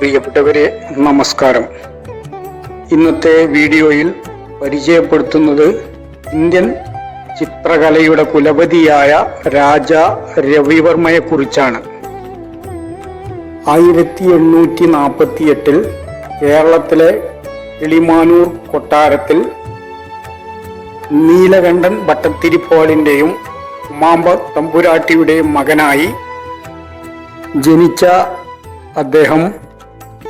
പ്രിയപ്പെട്ടവരെ, നമസ്കാരം. ഇന്നത്തെ വീഡിയോയിൽ പരിചയപ്പെടുത്തുന്നത് ഇന്ത്യൻ ചിത്രകലയുടെ കുലപതിയായ രാജ രവിവർമ്മയെക്കുറിച്ചാണ്. 1848 കേരളത്തിലെ കിളിമാനൂർ കൊട്ടാരത്തിൽ നീലകണ്ഠൻ ഭട്ടതിരിപ്പാടിൻ്റെയും ഉമാമ്പ തമ്പുരാട്ടിയുടെയും മകനായി ജനിച്ച അദ്ദേഹം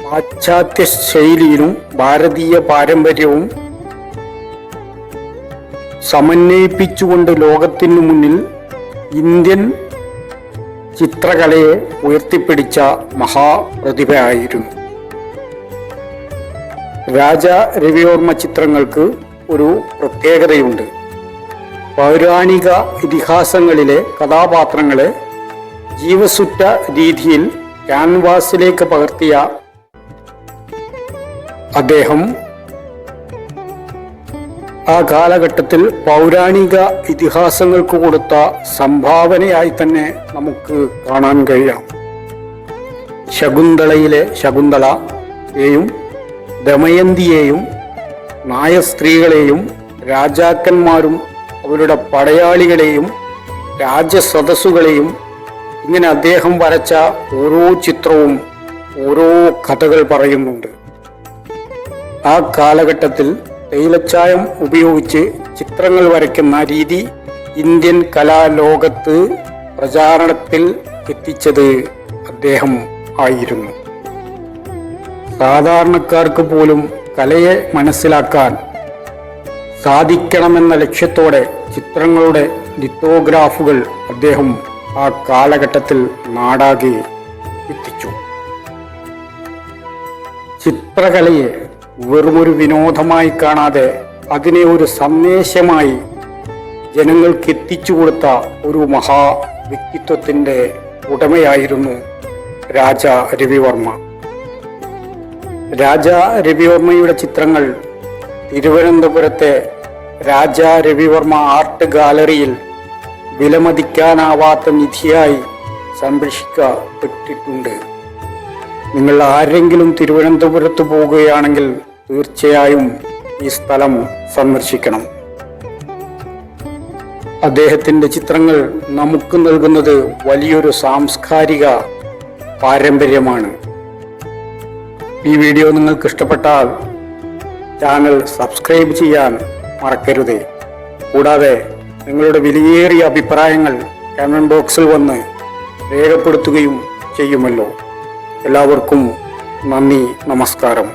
പാശ്ചാത്യ ശൈലിയിലും ഭാരതീയ പാരമ്പര്യവും സമന്വയിപ്പിച്ചുകൊണ്ട് ലോകത്തിനു മുന്നിൽ ഇന്ത്യൻ ചിത്രകലയെ ഉയർത്തിപ്പിടിച്ച മഹാപ്രതിഭയായിരുന്നു. രാജ രവിവർമ്മ ചിത്രങ്ങൾക്ക് ഒരു പ്രത്യേകതയുണ്ട്. പൗരാണിക ഇതിഹാസങ്ങളിലെ കഥാപാത്രങ്ങളെ ജീവസുറ്റ രീതിയിൽ ക്യാൻവാസിലേക്ക് പകർത്തിയ അദ്ദേഹം ആ കാലഘട്ടത്തിൽ പൗരാണിക ഇതിഹാസങ്ങൾക്ക് കൊടുത്ത സംഭാവനയായി തന്നെ നമുക്ക് കാണാൻ കഴിയാം. ശകുന്തളയിലെ ശകുന്തളയെയും ദമയന്തിയെയും നായസ്ത്രീകളെയും രാജാക്കന്മാരും അവരുടെ പടയാളികളെയും രാജസദസ്സുകളെയും ഇങ്ങനെ അദ്ദേഹം വരച്ച ഓരോ ചിത്രവും ഓരോ കഥകൾ പറയുന്നുണ്ട്. ആ കാലഘട്ടത്തിൽ തേയിലച്ചായം ഉപയോഗിച്ച് ചിത്രങ്ങൾ വരയ്ക്കുന്ന രീതി ഇന്ത്യൻ കലാലോകത്ത് പ്രചാരണത്തിൽ എത്തിച്ചത് അദ്ദേഹം ആയിരുന്നു. സാധാരണക്കാർക്ക് പോലും കലയെ മനസ്സിലാക്കാൻ സാധിക്കണമെന്ന ലക്ഷ്യത്തോടെ ചിത്രങ്ങളുടെ ലിത്തോഗ്രാഫുകൾ അദ്ദേഹം ആ കാലഘട്ടത്തിൽ നാടാകെ എത്തിച്ചു. ചിത്രകലയെ വെറുമൊരു വിനോദമായി കാണാതെ അതിനെ ഒരു സന്ദേശമായി ജനങ്ങൾക്ക് എത്തിച്ചു കൊടുത്ത ഒരു മഹാ വ്യക്തിത്വത്തിൻ്റെ ഉടമയായിരുന്നു രാജ രവിവർമ്മ. രാജ രവിവർമ്മയുടെ ചിത്രങ്ങൾ തിരുവനന്തപുരത്തെ രാജ രവിവർമ്മ ആർട്ട് ഗാലറിയിൽ വിലമതിക്കാനാവാത്ത നിധിയായി സംരക്ഷിക്കപ്പെട്ടിട്ടുണ്ട്. നിങ്ങൾ ആരെങ്കിലും തിരുവനന്തപുരത്ത് പോവുകയാണെങ്കിൽ തീർച്ചയായും ഈ സ്ഥലം സന്ദർശിക്കണം. അദ്ദേഹത്തിൻ്റെ ചിത്രങ്ങൾ നമുക്ക് നൽകുന്നത് വലിയൊരു സാംസ്കാരിക പാരമ്പര്യമാണ്. ഈ വീഡിയോ നിങ്ങൾക്ക് ഇഷ്ടപ്പെട്ടാൽ ചാനൽ സബ്സ്ക്രൈബ് ചെയ്യാൻ മറക്കരുത്. കൂടാതെ നിങ്ങളുടെ വിലയേറിയ അഭിപ്രായങ്ങൾ കമന്റ് ബോക്സിൽ വന്ന് രേഖപ്പെടുത്തുകയും ചെയ്യുമല്ലോ. എല്ലാവർക്കും നന്ദി, നമസ്കാരം.